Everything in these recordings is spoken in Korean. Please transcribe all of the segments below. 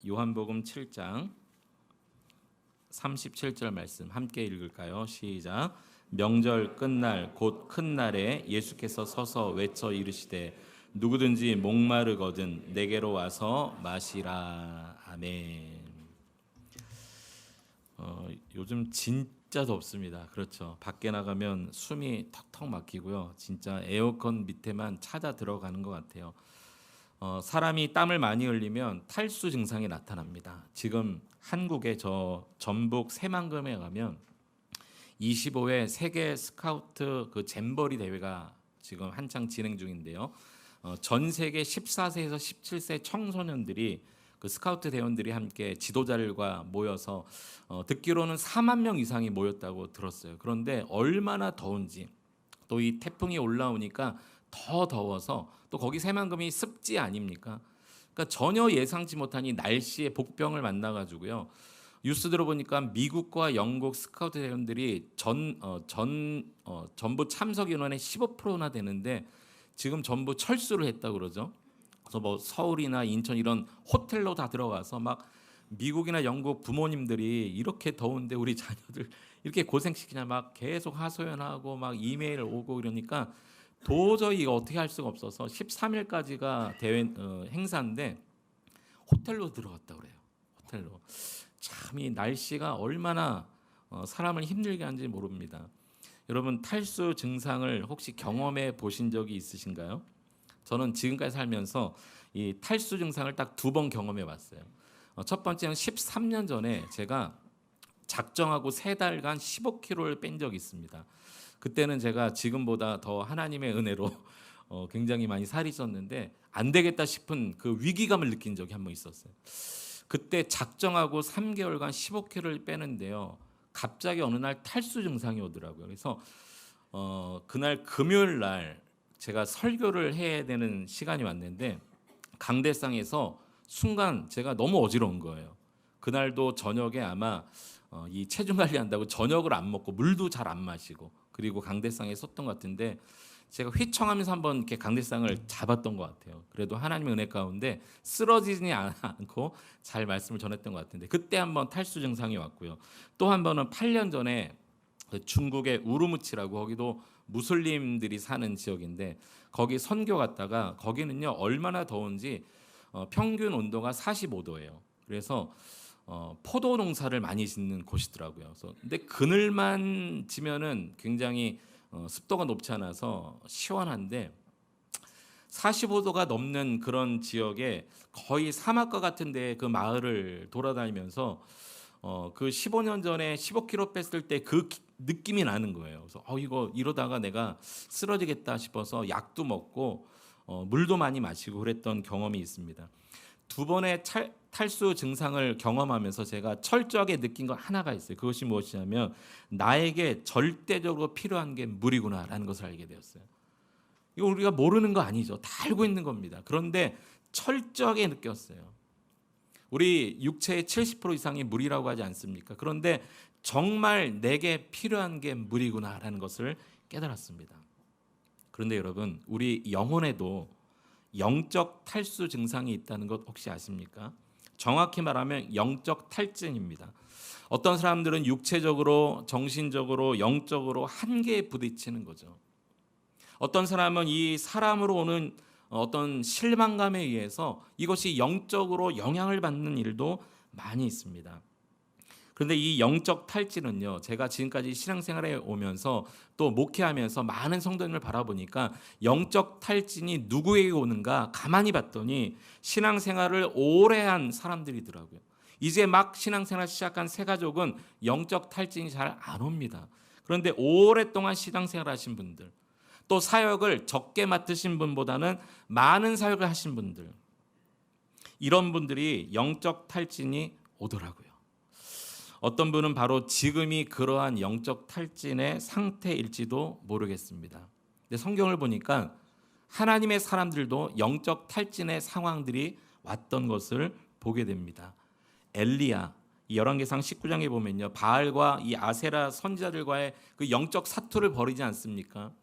요한복음 7장 37절 말씀 함께 읽을까요? 시작. 명절 끝날 곧 큰 날에 예수께서 서서 외쳐 이르시되 누구든지 목마르거든 내게로 와서 마시라. 아멘. 요즘 진짜 덥습니다. 그렇죠. 밖에 나가면 숨이 턱턱 막히고요. 진짜 에어컨 밑에만 찾아 들어가는 것 같아요. 사람이 땀을 많이 흘리면 탈수 증상이 나타납니다. 지금 한국의 저 전북 새만금에 가면 25회 세계 스카우트 그 잼버리 대회가 지금 한창 진행 중인데요. 전 세계 14세에서 17세 청소년들이 그 스카우트 대원들이 함께 지도자들과 모여서 듣기로는 4만 명 이상이 모였다고 들었어요. 그런데 얼마나 더운지 또 이 태풍이 올라오니까 더 더워서 또 거기 새만금이 습지 아닙니까? 그러니까 전혀 예상치 못한 이 날씨의 복병을 만나가지고요. 뉴스 들어보니까 미국과 영국 스카우트 대원들이 전부 참석 인원의 15%나 되는데 지금 전부 철수를 했다고 그러죠. 그래서 뭐 서울이나 인천 이런 호텔로 다 들어가서 막 미국이나 영국 부모님들이 이렇게 더운데 우리 자녀들 이렇게 고생시키냐 막 계속 하소연하고 막 이메일 오고 이러니까 도저히 이거 어떻게 할 수가 없어서 13일까지가 대회 행사인데 호텔로 들어갔다 그래요. 호텔로. 참 이 날씨가 얼마나 사람을 힘들게 하는지 모릅니다. 여러분 탈수 증상을 혹시 경험해 보신 적이 있으신가요? 저는 지금까지 살면서 이 탈수 증상을 딱 2번 경험해 봤어요. 첫 번째는 13년 전에 제가 작정하고 3달간 15kg를 뺀 적이 있습니다. 그때는 제가 지금보다 더 하나님의 은혜로 굉장히 많이 살이 쪘는데 안 되겠다 싶은 그 위기감을 느낀 적이 한 번 있었어요. 그때 작정하고 3개월간 15kg를 빼는데요. 갑자기 어느 날 탈수 증상이 오더라고요. 그래서 그날 금요일 날 제가 설교를 해야 되는 시간이 왔는데 강대상에서 순간 제가 너무 어지러운 거예요. 그날도 저녁에 아마 이 체중 관리한다고 저녁을 안 먹고 물도 잘 안 마시고 그리고 강대상에 섰던 것 같은데 제가 휘청하면서 한번 이렇게 강대상을 잡았던 것 같아요. 그래도 하나님의 은혜 가운데 쓰러지지 않고 잘 말씀을 전했던 것 같은데 그때 한번 탈수 증상이 왔고요. 또 한 번은 8년 전에 중국의 우르무치라고 거기도 무슬림들이 사는 지역인데 거기 선교 갔다가 거기는요 얼마나 더운지 평균 온도가 45도예요. 그래서 포도 농사를 많이 짓는 곳이더라고요. 그래서 근데 그늘만 지면은 굉장히 습도가 높지 않아서 시원한데 45도가 넘는 그런 지역에 거의 사막과 같은데 그 마을을 돌아다니면서 그 15년 전에 15kg 뺐을 때 그 느낌이 나는 거예요. 그래서 이거 이러다가 내가 쓰러지겠다 싶어서 약도 먹고 물도 많이 마시고 그랬던 경험이 있습니다. 2번의 탈수 증상을 경험하면서 제가 철저하게 느낀 것 하나가 있어요. 그것이 무엇이냐면 나에게 절대적으로 필요한 게 물이구나라는 것을 알게 되었어요. 이거 우리가 모르는 거 아니죠. 다 알고 있는 겁니다. 그런데 철저하게 느꼈어요. 우리 육체의 70% 이상이 물이라고 하지 않습니까? 그런데 정말 내게 필요한 게 물이구나라는 것을 깨달았습니다. 그런데 여러분, 우리 영혼에도 영적 탈수 증상이 있다는 것 혹시 아십니까? 정확히 말하면 영적 탈진입니다. 어떤 사람들은 육체적으로, 정신적으로, 영적으로 한계에 부딪히는 거죠. 어떤 사람은 이 사람으로 오는 어떤 실망감에 의해서 이것이 영적으로 영향을 받는 일도 많이 있습니다. 그런데 이 영적 탈진은요, 제가 지금까지 신앙생활에 오면서 또 목회하면서 많은 성도님을 바라보니까 영적 탈진이 누구에게 오는가 가만히 봤더니 신앙생활을 오래 한 사람들이더라고요. 이제 막 신앙생활 시작한 새 가족은 영적 탈진이 잘 안 옵니다. 그런데 오랫동안 신앙생활 하신 분들, 또 사역을 적게 맡으신 분보다는 많은 사역을 하신 분들, 이런 분들이 영적 탈진이 오더라고요. 어떤 분은 바로 지금이 그러한 영적 탈진의 상태일지도 모르겠습니다. 근데 성경을 보니까 하나님의 사람들도 영적 탈진의 상황들이 왔던 것을 보게 됩니다. 엘리야, 이 열왕기상 19장에 보면요, 바알과 이 아세라 선지자들과의 그 영적 사투를 벌이지 않습니까?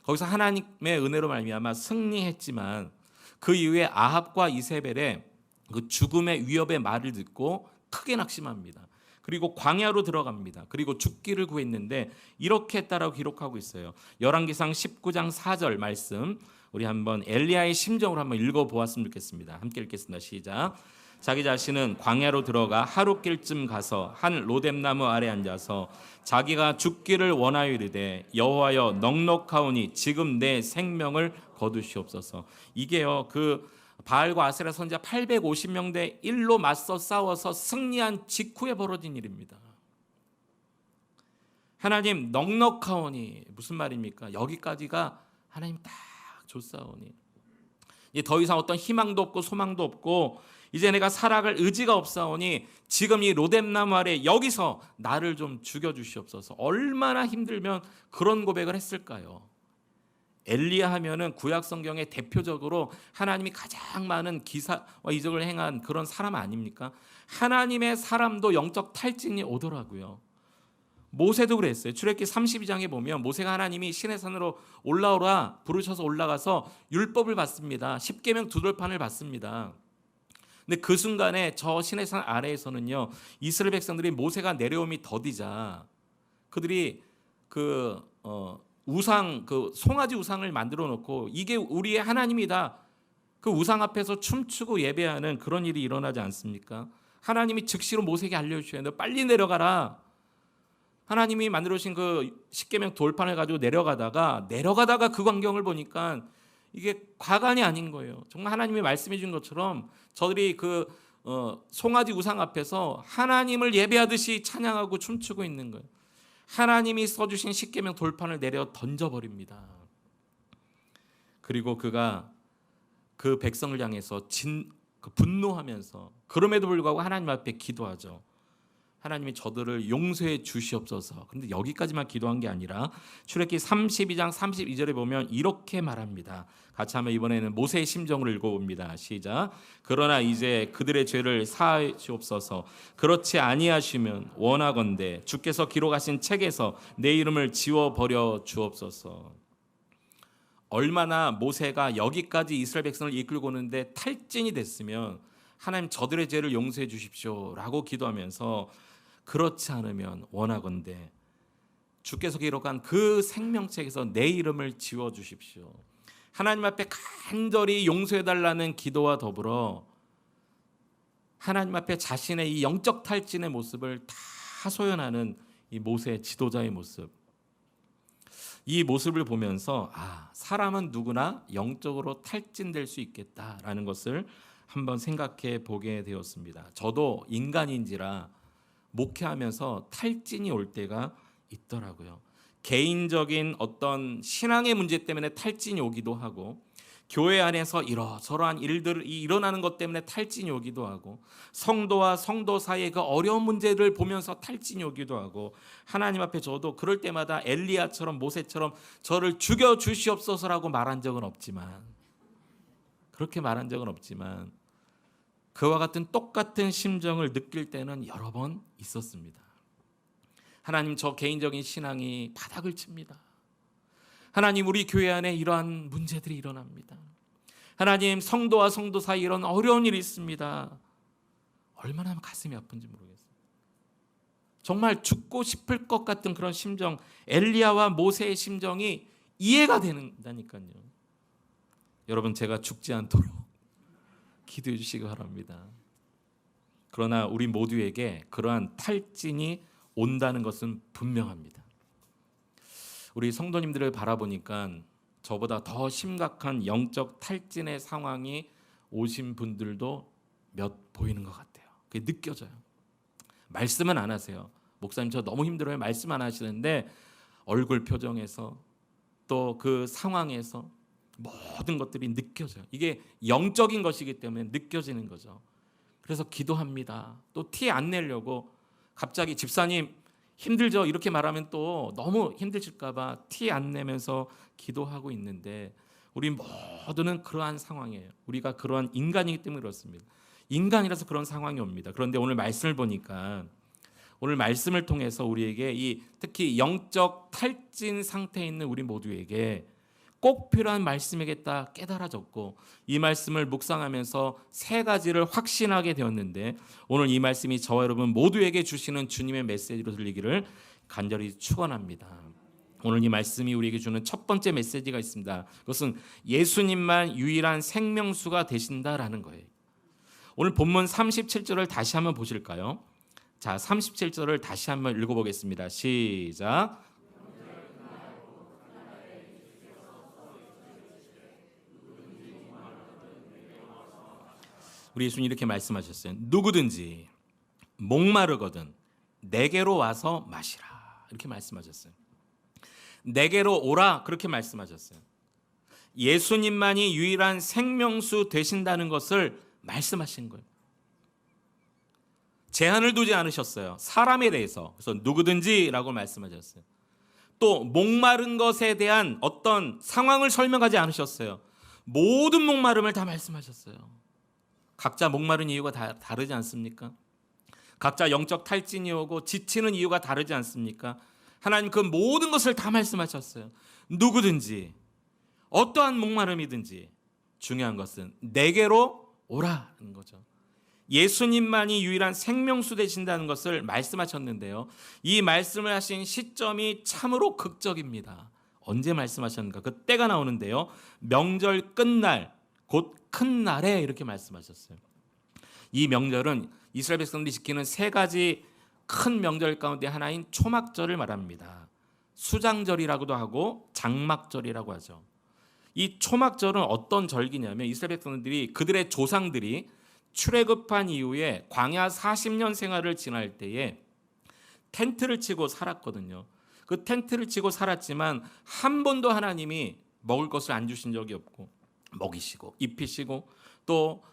거기서 하나님의 은혜로 말미암아 승리했지만 그 이후에 아합과 이세벨의 그 죽음의 위협의 말을 듣고 크게 낙심합니다. 그리고 광야로 들어갑니다. 그리고 죽기를 구했는데 이렇게 했다라고 기록하고 있어요. 열왕기상 19장 4절 말씀, 우리 한번 엘리야의 심정을 한번 읽어보았으면 좋겠습니다. 함께 읽겠습니다. 시작. 자기 자신은 광야로 들어가 하룻길쯤 가서 한 로뎀나무 아래 앉아서 자기가 죽기를 원하여 이르되 여호와여 넉넉하오니 지금 내 생명을 거두시옵소서. 이게요, 그 바알과 아세라 선지자 850명 대 1로 맞서 싸워서 승리한 직후에 벌어진 일입니다. 하나님 넉넉하오니 무슨 말입니까? 여기까지가 하나님 딱 줬사오니 이제 더 이상 어떤 희망도 없고 소망도 없고 이제 내가 살아갈 의지가 없사오니 지금 이 로뎀나무 아래 여기서 나를 좀 죽여주시옵소서. 얼마나 힘들면 그런 고백을 했을까요? 엘리야 하면은 구약 성경에 대표적으로 하나님이 가장 많은 기사와 이적을 행한 그런 사람 아닙니까? 하나님의 사람도 영적 탈진이 오더라고요. 모세도 그랬어요. 출애굽기 32장에 보면 모세가 하나님이 시내산으로 올라오라 부르셔서 올라가서 율법을 받습니다. 십계명 두 돌판을 받습니다. 근데 그 순간에 저 시내산 아래에서는요, 이스라엘 백성들이 모세가 내려옴이 더디자 그들이 우상, 송아지 우상을 만들어 놓고 이게 우리의 하나님이다, 그 우상 앞에서 춤추고 예배하는 그런 일이 일어나지 않습니까? 하나님이 즉시로 모세에게 알려주셔야 돼. 빨리 내려가라. 하나님이 만들어주신 그 십계명 돌판을 가지고 내려가다가 그 광경을 보니까 이게 과간이 아닌 거예요. 정말 하나님이 말씀해 준 것처럼 저들이 송아지 우상 앞에서 하나님을 예배하듯이 찬양하고 춤추고 있는 거예요. 하나님이 써주신 십계명 돌판을 내려 던져버립니다. 그리고 그가 그 백성을 향해서 분노하면서 그럼에도 불구하고 하나님 앞에 기도하죠. 하나님이 저들을 용서해 주시옵소서. 그런데 여기까지만 기도한 게 아니라 출애굽기 32장 32절에 보면 이렇게 말합니다. 같이 한번 이번에는 모세의 심정을 읽어봅니다. 시작. 그러나 이제 그들의 죄를 사하시옵소서. 그렇지 아니하시면 원하건대 주께서 기록하신 책에서 내 이름을 지워버려 주옵소서. 얼마나 모세가 여기까지 이스라엘 백성을 이끌고 오는데 탈진이 됐으면 하나님 저들의 죄를 용서해 주십시오 라고 기도하면서 그렇지 않으면 원하건대 주께서 기록한 그 생명책에서 내 이름을 지워주십시오. 하나님 앞에 간절히 용서해달라는 기도와 더불어 하나님 앞에 자신의 이 영적 탈진의 모습을 다 소연하는 이 모세 지도자의 모습, 이 모습을 보면서 사람은 누구나 영적으로 탈진될 수 있겠다라는 것을 한번 생각해 보게 되었습니다. 저도 인간인지라 목회하면서 탈진이 올 때가 있더라고요. 개인적인 어떤 신앙의 문제 때문에 탈진이 오기도 하고, 교회 안에서 이러저러한 일들이 일어나는 것 때문에 탈진이 오기도 하고, 성도와 성도 사이의 그 어려운 문제를 보면서 탈진이 오기도 하고, 하나님 앞에 저도 그럴 때마다 엘리야처럼 모세처럼 저를 죽여 주시옵소서라고 말한 적은 없지만, 그렇게 말한 적은 없지만 그와 같은 똑같은 심정을 느낄 때는 여러 번 있었습니다. 하나님, 저 개인적인 신앙이 바닥을 칩니다. 하나님, 우리 교회 안에 이러한 문제들이 일어납니다. 하나님, 성도와 성도 사이 이런 어려운 일이 있습니다. 얼마나 가슴이 아픈지 모르겠어요. 정말 죽고 싶을 것 같은 그런 심정, 엘리야와 모세의 심정이 이해가 된다니까요. 여러분, 제가 죽지 않도록 기도해 주시기 바랍니다. 그러나 우리 모두에게 그러한 탈진이 온다는 것은 분명합니다. 우리 성도님들을 바라보니까 저보다 더 심각한 영적 탈진의 상황이 오신 분들도 몇 보이는 것 같아요. 그게 느껴져요. 말씀은 안 하세요. 목사님, 저 너무 힘들어요. 말씀 안 하시는데 얼굴 표정에서 또 그 상황에서 모든 것들이 느껴져요. 이게 영적인 것이기 때문에 느껴지는 거죠. 그래서 기도합니다. 또 티 안 내려고 갑자기 집사님 힘들죠? 이렇게 말하면 또 너무 힘드실까 봐 티 안 내면서 기도하고 있는데 우리 모두는 그러한 상황이에요. 우리가 그러한 인간이기 때문에 그렇습니다. 인간이라서 그런 상황이 옵니다. 그런데 오늘 말씀을 보니까 오늘 말씀을 통해서 우리에게 특히 영적 탈진 상태에 있는 우리 모두에게 꼭 필요한 말씀이겠다 깨달아졌고 이 말씀을 묵상하면서 세 가지를 확신하게 되었는데 오늘 이 말씀이 저와 여러분 모두에게 주시는 주님의 메시지로 들리기를 간절히 축원합니다. 오늘 이 말씀이 우리에게 주는 첫 번째 메시지가 있습니다. 그것은 예수님만 유일한 생명수가 되신다라는 거예요. 오늘 본문 37절을 다시 한번 보실까요? 자, 37절을 다시 한번 읽어보겠습니다. 시작. 우리 예수님 이렇게 말씀하셨어요. 누구든지 목마르거든 내게로 와서 마시라. 이렇게 말씀하셨어요. 내게로 오라 그렇게 말씀하셨어요. 예수님만이 유일한 생명수 되신다는 것을 말씀하신 거예요. 제한을 두지 않으셨어요. 사람에 대해서. 그래서 누구든지라고 말씀하셨어요. 또 목마른 것에 대한 어떤 상황을 설명하지 않으셨어요. 모든 목마름을 다 말씀하셨어요. 각자 목마른 이유가 다 다르지 않습니까? 각자 영적 탈진이 오고 지치는 이유가 다르지 않습니까? 하나님 그 모든 것을 다 말씀하셨어요. 누구든지 어떠한 목마름이든지 중요한 것은 내게로 오라는 거죠. 예수님만이 유일한 생명수 되신다는 것을 말씀하셨는데요. 이 말씀을 하신 시점이 참으로 극적입니다. 언제 말씀하셨는가? 그 때가 나오는데요. 명절 끝날 곧 큰 날에 이렇게 말씀하셨어요. 이 명절은 이스라엘 백성들이 지키는 세 가지 큰 명절 가운데 하나인 초막절을 말합니다. 수장절이라고도 하고 장막절이라고 하죠. 이 초막절은 어떤 절기냐면 이스라엘 백성들이 그들의 조상들이 출애굽한 이후에 광야 40년 생활을 지날 때에 텐트를 치고 살았거든요. 그 텐트를 치고 살았지만 한 번도 하나님이 먹을 것을 안 주신 적이 없고 먹이시고 입히시고 또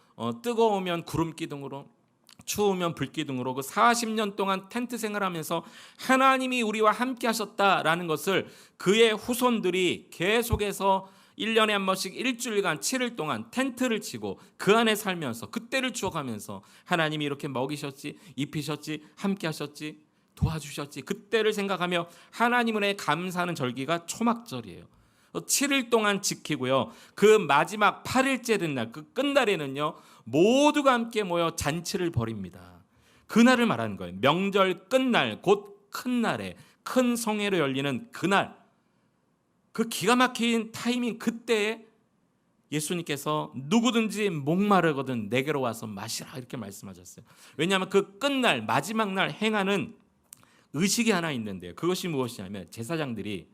뜨거우면 구름 기둥으로 추우면 불 기둥으로 그 40년 동안 텐트 생활하면서 하나님이 우리와 함께 하셨다라는 것을 그의 후손들이 계속해서 1년에 한 번씩 일주일간 7일 동안 텐트를 치고 그 안에 살면서 그때를 추억하면서 하나님이 이렇게 먹이셨지 입히셨지 함께 하셨지 도와주셨지 그때를 생각하며 하나님 은혜에 감사하는 절기가 초막절이에요. 7일 동안 지키고요. 그 마지막 8일째 된 날, 그 끝날에는요. 모두가 함께 모여 잔치를 벌입니다. 그날을 말하는 거예요. 명절 끝날, 곧 큰 날에 큰 성회로 열리는 그날, 그 기가 막힌 타이밍 그때에 예수님께서 누구든지 목마르거든 내게로 와서 마시라 이렇게 말씀하셨어요. 왜냐하면 그 끝날, 마지막 날 행하는 의식이 하나 있는데요. 그것이 무엇이냐면 제사장들이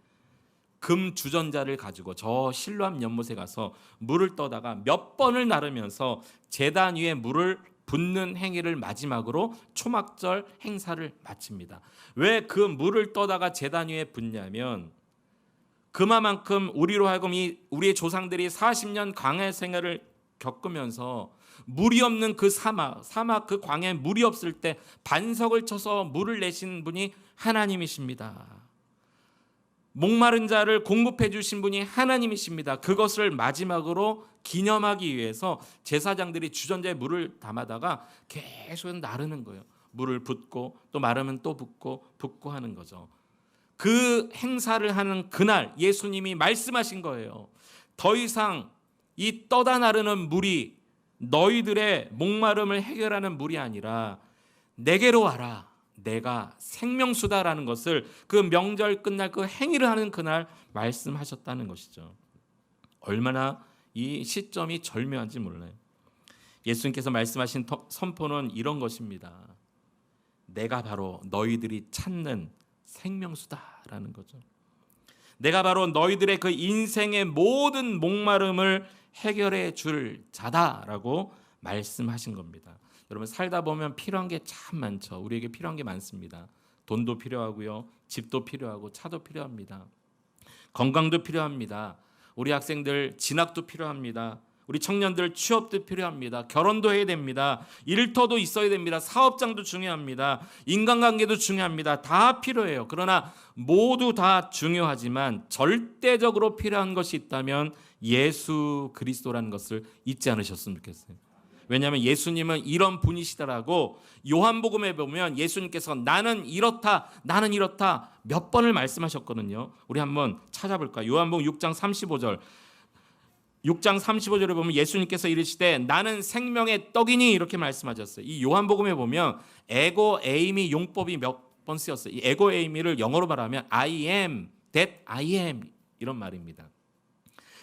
금 주전자를 가지고 저 실로암 연못에 가서 물을 떠다가 몇 번을 나르면서 제단 위에 물을 붓는 행위를 마지막으로 초막절 행사를 마칩니다. 왜 그 물을 떠다가 제단 위에 붓냐면 그만큼 우리로 하여금 우리의 조상들이 40년 광야 생활을 겪으면서 물이 없는 그 사막 그 광야에 물이 없을 때 반석을 쳐서 물을 내신 분이 하나님이십니다. 목마른 자를 공급해 주신 분이 하나님이십니다. 그것을 마지막으로 기념하기 위해서 제사장들이 주전자에 물을 담아다가 계속 나르는 거예요. 물을 붓고 또 마르면 또 붓고 하는 거죠. 그 행사를 하는 그날 예수님이 말씀하신 거예요. 더 이상 이 떠다 나르는 물이 너희들의 목마름을 해결하는 물이 아니라 내게로 와라. 내가 생명수다라는 것을 그 명절 끝날 그 행위를 하는 그날 말씀하셨다는 것이죠. 얼마나 이 시점이 절묘한지 몰라요. 예수님께서 말씀하신 선포는 이런 것입니다. 내가 바로 너희들이 찾는 생명수다라는 거죠. 내가 바로 너희들의 그 인생의 모든 목마름을 해결해 줄 자다라고 말씀하신 겁니다. 여러분 살다 보면 필요한 게 참 많죠. 우리에게 필요한 게 많습니다. 돈도 필요하고요. 집도 필요하고 차도 필요합니다. 건강도 필요합니다. 우리 학생들 진학도 필요합니다. 우리 청년들 취업도 필요합니다. 결혼도 해야 됩니다. 일터도 있어야 됩니다. 사업장도 중요합니다. 인간관계도 중요합니다. 다 필요해요. 그러나 모두 다 중요하지만 절대적으로 필요한 것이 있다면 예수 그리스도라는 것을 잊지 않으셨으면 좋겠어요. 왜냐하면 예수님은 이런 분이시다라고 요한복음에 보면 예수님께서 나는 이렇다 몇 번을 말씀하셨거든요. 우리 한번 찾아볼까요? 요한복음 6장 35절 6장 35절에 보면 예수님께서 이르시되 나는 생명의 떡이니 이렇게 말씀하셨어요. 이 요한복음에 보면 에고 에이미 용법이 몇 번 쓰였어요. 이 에고 에이미를 영어로 말하면 I am that I am 이런 말입니다.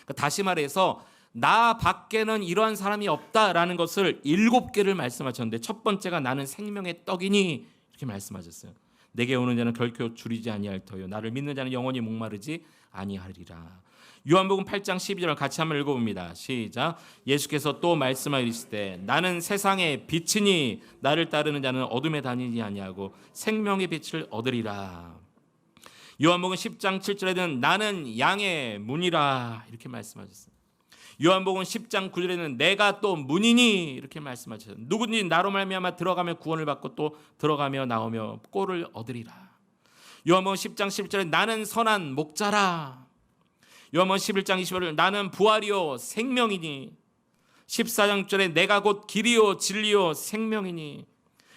그러니까 다시 말해서 나 밖에는 이러한 사람이 없다라는 것을 7개를 말씀하셨는데 첫 번째가 나는 생명의 떡이니 이렇게 말씀하셨어요. 내게 오는 자는 결코 줄이지 아니할 터요 나를 믿는 자는 영원히 목마르지 아니하리라. 요한복음 8장 12절 같이 한번 읽어봅니다. 시작. 예수께서 또 말씀하시되 나는 세상의 빛이니 나를 따르는 자는 어둠에 다니지 아니하고 생명의 빛을 얻으리라. 요한복음 10장 7절에는 나는 양의 문이라 이렇게 말씀하셨어요. 요한복음 10장 9절에는 내가 또 문이니 이렇게 말씀하셨어요. 누구든지 나로 말미암아 들어가며 구원을 받고 또 들어가며 나오며 꼴을 얻으리라. 요한복음 10장 11절에 나는 선한 목자라. 요한복음 11장 25절 나는 부활이요 생명이니. 14장 1절에 내가 곧 길이요 진리요 생명이니.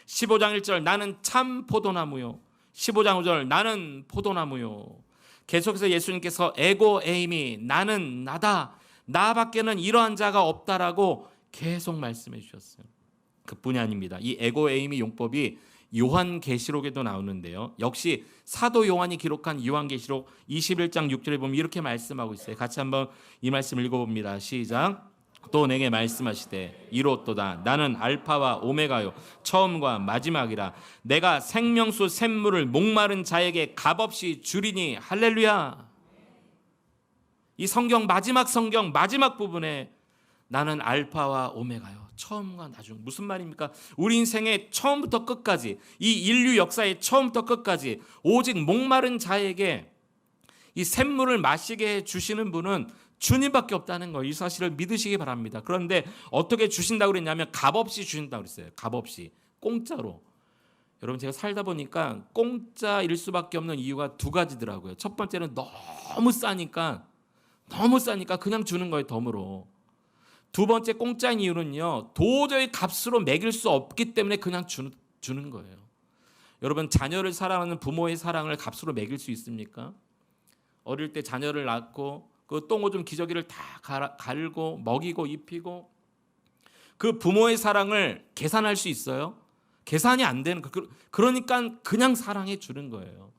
15장 1절 나는 참 포도나무요. 15장 5절 나는 포도나무요. 계속해서 예수님께서 에고 에이미 나는 나다 나밖에는 이러한 자가 없다라고 계속 말씀해 주셨어요. 그뿐이 아닙니다. 이 에고 에이미 용법이 요한계시록에도 나오는데요. 역시 사도 요한이 기록한 요한계시록 21장 6절에 보면 이렇게 말씀하고 있어요. 같이 한번 이 말씀 읽어봅니다. 시작. 또 내게 말씀하시되 이로또다 나는 알파와 오메가요 처음과 마지막이라. 내가 생명수 샘물을 목마른 자에게 값없이 주리니. 할렐루야. 이 성경 마지막 부분에 나는 알파와 오메가요 처음과 나중. 무슨 말입니까? 우리 인생의 처음부터 끝까지 이 인류 역사의 처음부터 끝까지 오직 목마른 자에게 이 샘물을 마시게 해주시는 분은 주님밖에 없다는 거, 이 사실을 믿으시기 바랍니다. 그런데 어떻게 주신다고 그랬냐면 값없이 주신다고 그랬어요. 값없이, 공짜로. 여러분 제가 살다 보니까 공짜일 수밖에 없는 이유가 두 가지더라고요. 첫 번째는 너무 싸니까 그냥 주는 거예요. 덤으로. 두 번째 공짜인 이유는요, 도저히 값으로 매길 수 없기 때문에 그냥 주는 거예요. 여러분 자녀를 사랑하는 부모의 사랑을 값으로 매길 수 있습니까? 어릴 때 자녀를 낳고 그 똥오줌 기저귀를 다 갈고 먹이고 입히고 그 부모의 사랑을 계산할 수 있어요? 계산이 안 되는 거예요. 그러니까 그냥 사랑해 주는 거예요.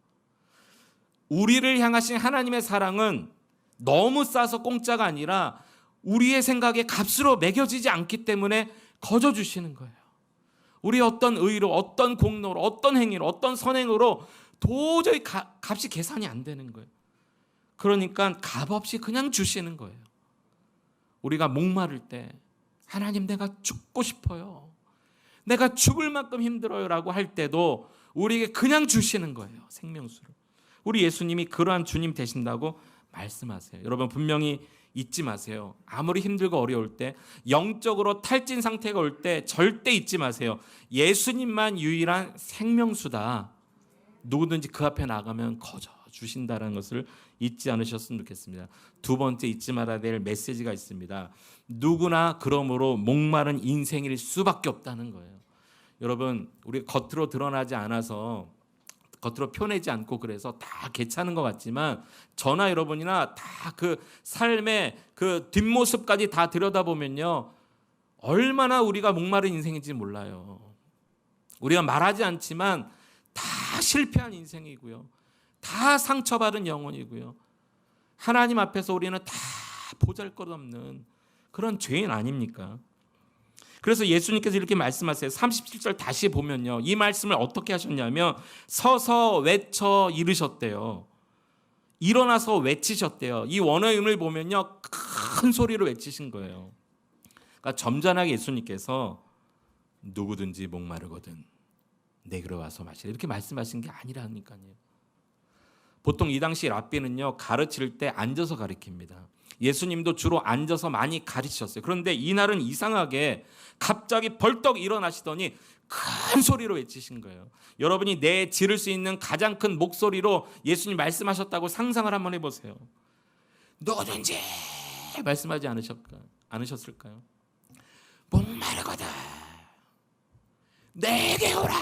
우리를 향하신 하나님의 사랑은 너무 싸서 공짜가 아니라 우리의 생각에 값으로 매겨지지 않기 때문에 거저 주시는 거예요. 우리 어떤 의로, 어떤 공로로, 어떤 행위로, 어떤 선행으로 도저히 값이 계산이 안 되는 거예요. 그러니까 값없이 그냥 주시는 거예요. 우리가 목마를 때 하나님 내가 죽고 싶어요. 내가 죽을 만큼 힘들어요 라고 할 때도 우리에게 그냥 주시는 거예요. 생명수를. 우리 예수님이 그러한 주님 되신다고 말씀하세요. 여러분 분명히 잊지 마세요. 아무리 힘들고 어려울 때, 영적으로 탈진 상태가 올 때 절대 잊지 마세요. 예수님만 유일한 생명수다. 누구든지 그 앞에 나가면 거저 주신다는 것을 잊지 않으셨으면 좋겠습니다. 두 번째 잊지 말아야 될 메시지가 있습니다. 누구나 그러므로 목마른 인생일 수밖에 없다는 거예요. 여러분 우리 겉으로 드러나지 않아서 겉으로 표내지 않고 그래서 다 괜찮은 것 같지만 저나 여러분이나 다 그 삶의 그 뒷모습까지 다 들여다보면요 얼마나 우리가 목마른 인생인지 몰라요. 우리가 말하지 않지만 다 실패한 인생이고요, 다 상처받은 영혼이고요, 하나님 앞에서 우리는 다 보잘것없는 그런 죄인 아닙니까? 그래서 예수님께서 이렇게 말씀하세요. 37절 다시 보면요, 이 말씀을 어떻게 하셨냐면 서서 외쳐 이르셨대요. 일어나서 외치셨대요. 이 원어의 의미를 보면요 큰 소리로 외치신 거예요. 그러니까 점잖하게 예수님께서 누구든지 목마르거든 내게로 와서 마시라 이렇게 말씀하신 게 아니라니까요. 보통 이 당시 랍비는요 가르칠 때 앉아서 가르칩니다. 예수님도 주로 앉아서 많이 가르치셨어요. 그런데 이날은 이상하게 갑자기 벌떡 일어나시더니 큰 소리로 외치신 거예요. 여러분이 내 지를 수 있는 가장 큰 목소리로 예수님 말씀하셨다고 상상을 한번 해보세요. 누구든지 말씀하지 않으셨을까요? 목마르거든 내게 오라.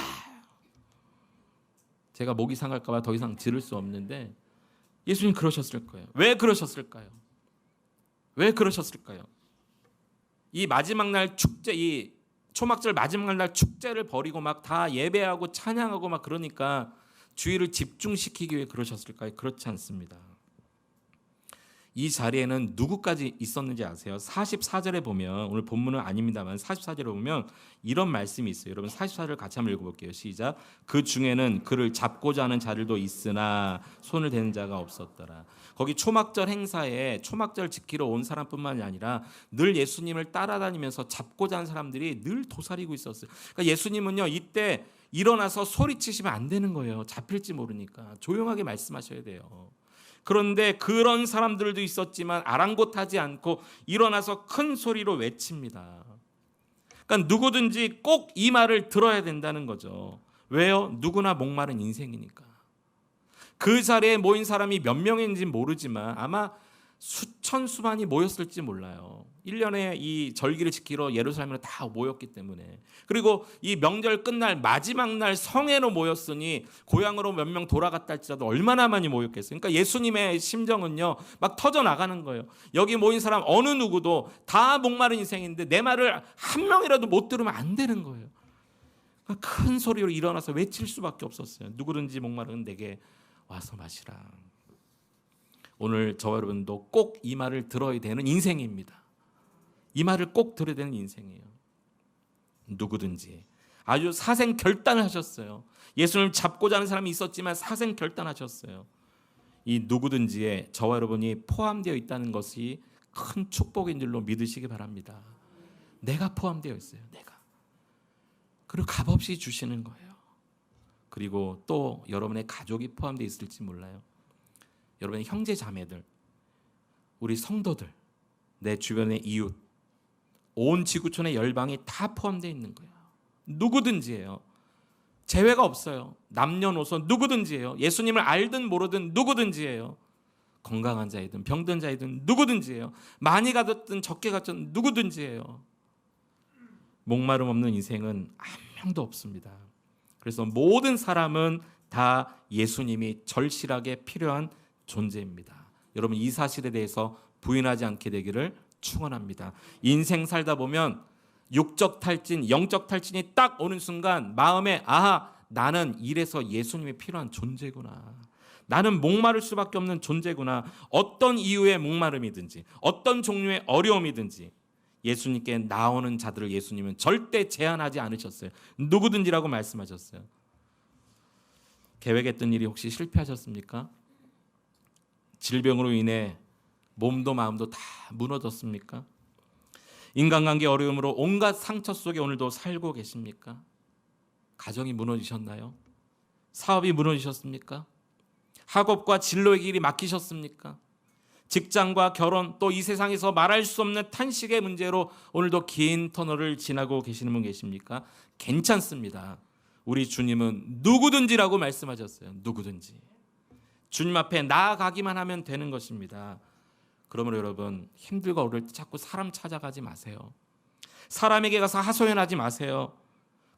제가 목이 상할까 봐 더 이상 지를 수 없는데 예수님 그러셨을 거예요. 왜 그러셨을까요? 왜 그러셨을까요? 이 마지막 날 축제, 이 초막절 마지막 날 축제를 벌이고 막 다 예배하고 찬양하고 막 그러니까 주의를 집중시키기 위해 그러셨을까요? 그렇지 않습니다. 이 자리에는 누구까지 있었는지 아세요? 44절에 보면, 오늘 본문은 아닙니다만 44절에 보면 이런 말씀이 있어요. 여러분 44절 같이 한번 읽어볼게요. 시작. 그 중에는 그를 잡고자 하는 자들도 있으나 손을 대는 자가 없었더라. 거기 초막절 행사에 초막절 지키러 온 사람뿐만이 아니라 늘 예수님을 따라다니면서 잡고자 하는 사람들이 늘 도사리고 있었어요. 그러니까 예수님은요, 이때 일어나서 소리치시면 안 되는 거예요. 잡힐지 모르니까 조용하게 말씀하셔야 돼요. 그런데 그런 사람들도 있었지만 아랑곳하지 않고 일어나서 큰 소리로 외칩니다. 그러니까 누구든지 꼭 이 말을 들어야 된다는 거죠. 왜요? 누구나 목마른 인생이니까. 그 자리에 모인 사람이 몇 명인지는 모르지만 아마 수천 수만이 모였을지 몰라요. 1년에 이 절기를 지키러 예루살렘으로 다 모였기 때문에. 그리고 이 명절 끝날 마지막 날 성회로 모였으니 고향으로 몇 명 돌아갔다 할지라도 얼마나 많이 모였겠어요. 그러니까 예수님의 심정은요, 막 터져나가는 거예요. 여기 모인 사람 어느 누구도 다 목마른 인생인데 내 말을 한 명이라도 못 들으면 안 되는 거예요. 그러니까 큰 소리로 일어나서 외칠 수밖에 없었어요. 누구든지 목마른 내게 와서 마시라. 오늘 저와 여러분도 꼭 이 말을 들어야 되는 인생입니다. 이 말을 꼭 들어야 되는 인생이에요. 누구든지 아주 사생 결단을 하셨어요. 예수님을 잡고자 하는 사람이 있었지만 사생 결단하셨어요. 이 누구든지에 저와 여러분이 포함되어 있다는 것이 큰 축복인 줄로 믿으시기 바랍니다. 내가 포함되어 있어요. 내가. 그리고 값없이 주시는 거예요. 그리고 또 여러분의 가족이 포함되어 있을지 몰라요. 여러분의 형제 자매들, 우리 성도들, 내 주변의 이웃, 온 지구촌의 열방이 다 포함되어 있는 거예요. 누구든지예요. 제외가 없어요. 남녀노소 누구든지예요. 예수님을 알든 모르든 누구든지예요. 건강한 자이든 병든 자이든 누구든지예요. 많이 가졌든 적게 가졌든 누구든지예요. 목마름 없는 인생은 한 명도 없습니다. 그래서 모든 사람은 다 예수님이 절실하게 필요한 존재입니다. 여러분 이 사실에 대해서 부인하지 않게 되기를 축원합니다. 인생 살다 보면 육적 탈진, 영적 탈진이 딱 오는 순간 마음에 아하, 나는 이래서 예수님이 필요한 존재구나. 나는 목마를 수밖에 없는 존재구나. 어떤 이유의 목마름이든지 어떤 종류의 어려움이든지 예수님께 나오는 자들을 예수님은 절대 제한하지 않으셨어요. 누구든지라고 말씀하셨어요. 계획했던 일이 혹시 실패하셨습니까? 질병으로 인해 몸도 마음도 다 무너졌습니까? 인간관계 어려움으로 온갖 상처 속에 오늘도 살고 계십니까? 가정이 무너지셨나요? 사업이 무너지셨습니까? 학업과 진로의 길이 막히셨습니까? 직장과 결혼, 또 이 세상에서 말할 수 없는 탄식의 문제로 오늘도 긴 터널을 지나고 계시는 분 계십니까? 괜찮습니다. 우리 주님은 누구든지라고 말씀하셨어요. 누구든지. 주님 앞에 나아가기만 하면 되는 것입니다. 그러므로 여러분 힘들고 어려울 때 자꾸 사람 찾아가지 마세요. 사람에게 가서 하소연하지 마세요.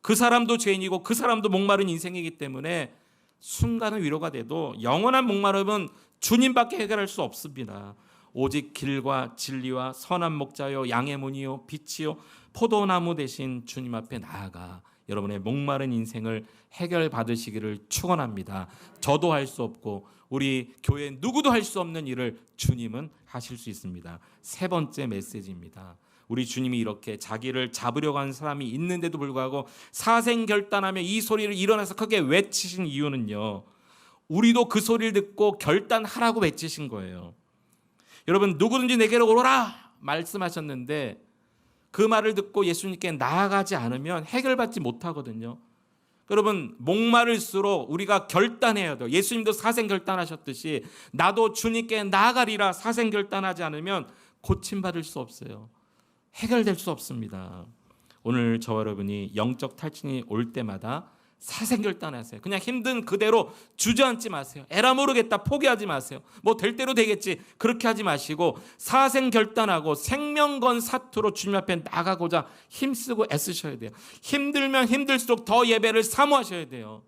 그 사람도 죄인이고 그 사람도 목마른 인생이기 때문에 순간은 위로가 돼도 영원한 목마름은 주님밖에 해결할 수 없습니다. 오직 길과 진리와 선한 목자요 양의 문이요 빛이요 포도나무 대신 주님 앞에 나아가 여러분의 목마른 인생을 해결받으시기를 축원합니다. 저도 할 수 없고 우리 교회 누구도 할 수 없는 일을 주님은 하실 수 있습니다. 세 번째 메시지입니다. 우리 주님이 이렇게 자기를 잡으려고 하는 사람이 있는데도 불구하고 사생결단하며 이 소리를 일어나서 크게 외치신 이유는요, 우리도 그 소리를 듣고 결단하라고 외치신 거예요. 여러분 누구든지 내게로 오라 말씀하셨는데 그 말을 듣고 예수님께 나아가지 않으면 해결받지 못하거든요. 여러분 목마를수록 우리가 결단해야 돼요. 예수님도 사생결단하셨듯이 나도 주님께 나아가리라 사생결단하지 않으면 고침받을 수 없어요. 해결될 수 없습니다. 오늘 저와 여러분이 영적 탈진이 올 때마다 사생결단하세요. 그냥 힘든 그대로 주저앉지 마세요. 에라 모르겠다 포기하지 마세요. 뭐 될 대로 되겠지 그렇게 하지 마시고 사생결단하고 생명 건 사투로 주님 앞에 나가고자 힘쓰고 애쓰셔야 돼요. 힘들면 힘들수록 더 예배를 사모하셔야 돼요.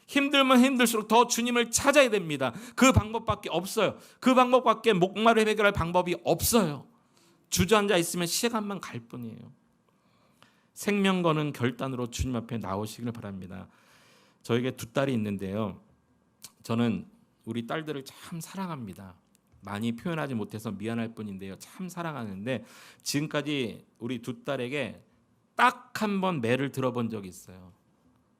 힘들면 힘들수록 더 주님을 찾아야 됩니다. 그 방법밖에 없어요. 그 방법밖에 목마를 해결할 방법이 없어요. 주저앉아 있으면 시간만 갈 뿐이에요. 생명 거는 결단으로 주님 앞에 나오시길 바랍니다. 저에게 두 딸이 있는데요. 저는 우리 딸들을 참 사랑합니다. 많이 표현하지 못해서 미안할 뿐인데요. 참 사랑하는데 지금까지 우리 두 딸에게 딱 한 번 매를 들어본 적이 있어요.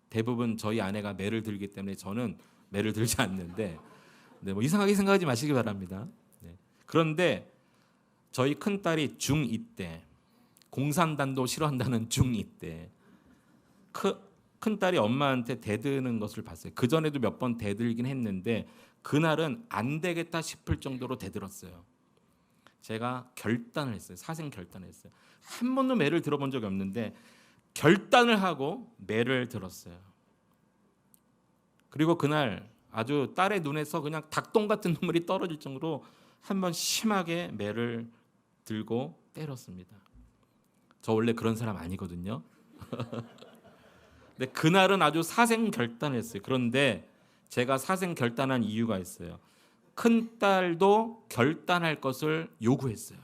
대부분 저희 아내가 매를 들기 때문에 저는 매를 들지 않는데 뭐 이상하게 생각하지 마시기 바랍니다. 그런데 저희 큰딸이 중2 때 공산단도 싫어한다는 중2 때 큰딸이 엄마한테 대드는 것을 봤어요. 그전에도 몇 번 대들긴 했는데 그날은 안 되겠다 싶을 정도로 대들었어요. 제가 결단을 했어요. 사생 결단을 했어요. 한 번도 매를 들어본 적이 없는데 결단을 하고 매를 들었어요. 그리고 그날 아주 딸의 눈에서 그냥 닭똥 같은 눈물이 떨어질 정도로 한 번 심하게 매를 들고 때렸습니다. 저 원래 그런 사람 아니거든요. 근데 그날은 아주 사생 결단을 했어요. 그런데 제가 사생 결단한 이유가 있어요. 큰딸도 결단할 것을 요구했어요.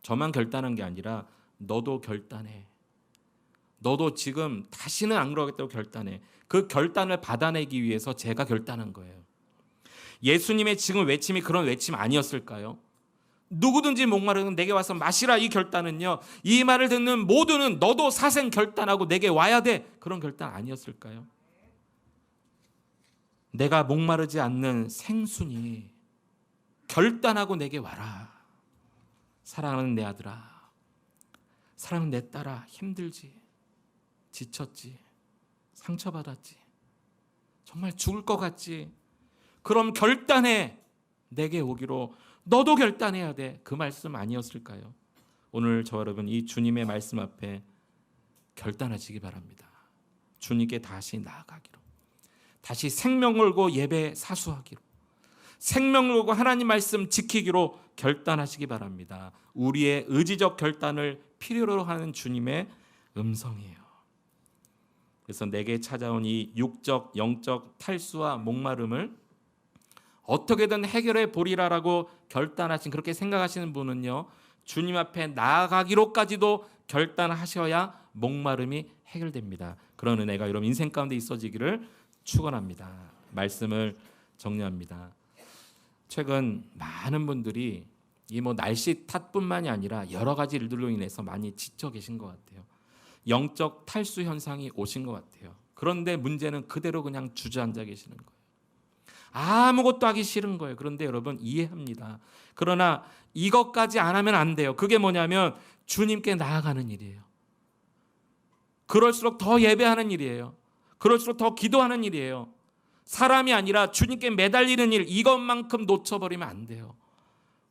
저만 결단한 게 아니라 너도 결단해. 너도 지금 다시는 안 그러겠다고 결단해. 그 결단을 받아내기 위해서 제가 결단한 거예요. 예수님의 지금 외침이 그런 외침 아니었을까요? 누구든지 목마르면 내게 와서 마시라. 이 결단은요, 이 말을 듣는 모두는 너도 사생 결단하고 내게 와야 돼. 그런 결단 아니었을까요? 내가 목마르지 않는 생순이 결단하고 내게 와라. 사랑하는 내 아들아, 사랑하는 내 딸아, 힘들지, 지쳤지, 상처받았지, 정말 죽을 것 같지. 그럼 결단해. 내게 오기로 너도 결단해야 돼. 그 말씀 아니었을까요? 오늘 저와 여러분 이 주님의 말씀 앞에 결단하시기 바랍니다. 주님께 다시 나아가기로, 다시 생명 걸고 예배 사수하기로, 생명 걸고 하나님 말씀 지키기로 결단하시기 바랍니다. 우리의 의지적 결단을 필요로 하는 주님의 음성이에요. 그래서 내게 찾아온 이 육적 영적 탈수와 목마름을 어떻게든 해결해 보리라라고 결단하신, 그렇게 생각하시는 분은요, 주님 앞에 나아가기로까지도 결단하셔야 목마름이 해결됩니다. 그런 은혜가 여러분 인생 가운데 있어지기를 축원합니다. 말씀을 정리합니다. 최근 많은 분들이 이 날씨 탓뿐만이 아니라 여러 가지 일들로 인해서 많이 지쳐 계신 것 같아요. 영적 탈수 현상이 오신 것 같아요. 그런데 문제는 그대로 그냥 주저앉아 계시는 거예요. 아무것도 하기 싫은 거예요. 그런데 여러분 이해합니다. 그러나 이것까지 안 하면 안 돼요. 그게 뭐냐면 주님께 나아가는 일이에요. 그럴수록 더 예배하는 일이에요. 그럴수록 더 기도하는 일이에요. 사람이 아니라 주님께 매달리는 일, 이것만큼 놓쳐버리면 안 돼요.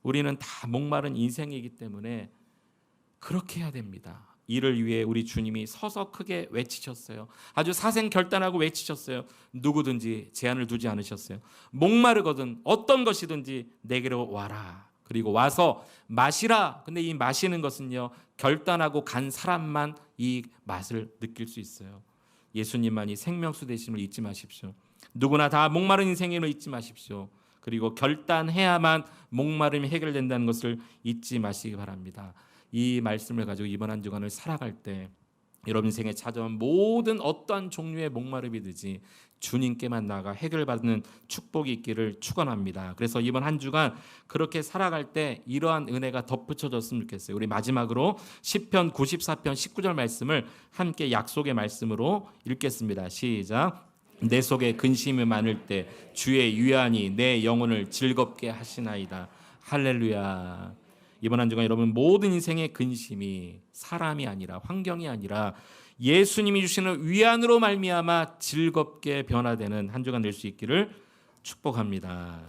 우리는 다 목마른 인생이기 때문에 그렇게 해야 됩니다. 이를 위해 우리 주님이 서서 크게 외치셨어요. 아주 사생 결단하고 외치셨어요. 누구든지 제한을 두지 않으셨어요. 목마르거든 어떤 것이든지 내게로 와라. 그리고 와서 마시라. 근데 이 마시는 것은요, 결단하고 간 사람만 이 맛을 느낄 수 있어요. 예수님만이 생명수 되심을 잊지 마십시오. 누구나 다 목마른 인생임을 잊지 마십시오. 그리고 결단해야만 목마름이 해결된다는 것을 잊지 마시기 바랍니다. 이 말씀을 가지고 이번 한 주간을 살아갈 때 여러분 인생에 찾아온 모든 어떠한 종류의 목마름이든지 주님께만 나가 해결받는 축복이 있기를 축원합니다. 그래서 이번 한 주간 그렇게 살아갈 때 이러한 은혜가 덧붙여졌으면 좋겠어요. 우리 마지막으로 시편 94편 19절 말씀을 함께 약속의 말씀으로 읽겠습니다. 시작. 내 속에 근심이 많을 때 주의 유한이 내 영혼을 즐겁게 하시나이다. 할렐루야. 이번 한 주간 여러분 모든 인생의 근심이 사람이 아니라 환경이 아니라 예수님이 주시는 위안으로 말미암아 즐겁게 변화되는 한 주간 될 수 있기를 축복합니다.